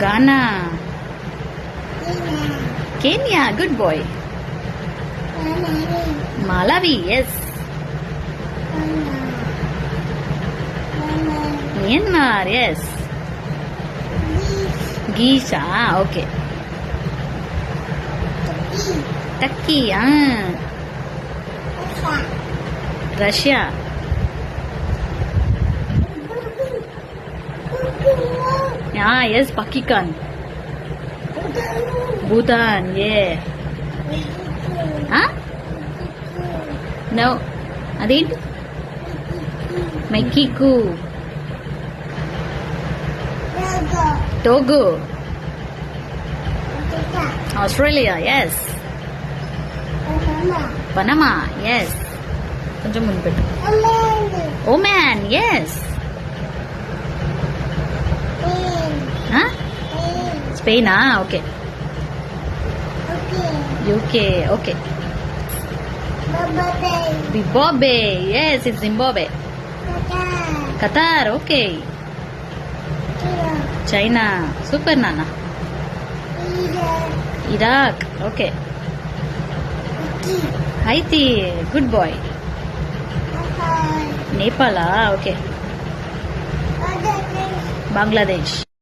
Ghana. Kenya, good boy. Malawi, yes. Myanmar, yes. Geese, okay. Turkey, Russia. Yes, Pakistan. Bhutan, yeah. No, అదేంటి Mexico. Togo. Australia, yes. Panama, yes. కొంచెం ముందు పెట్టు. Oman, yes. స్పెయినా, okay. UK, okay. Zimbabwe, yes, it's Zimbabwe. Qatar, okay. China, super Nana. Iraq, okay. Haiti, good boy. Nepal, okay. Bangladesh.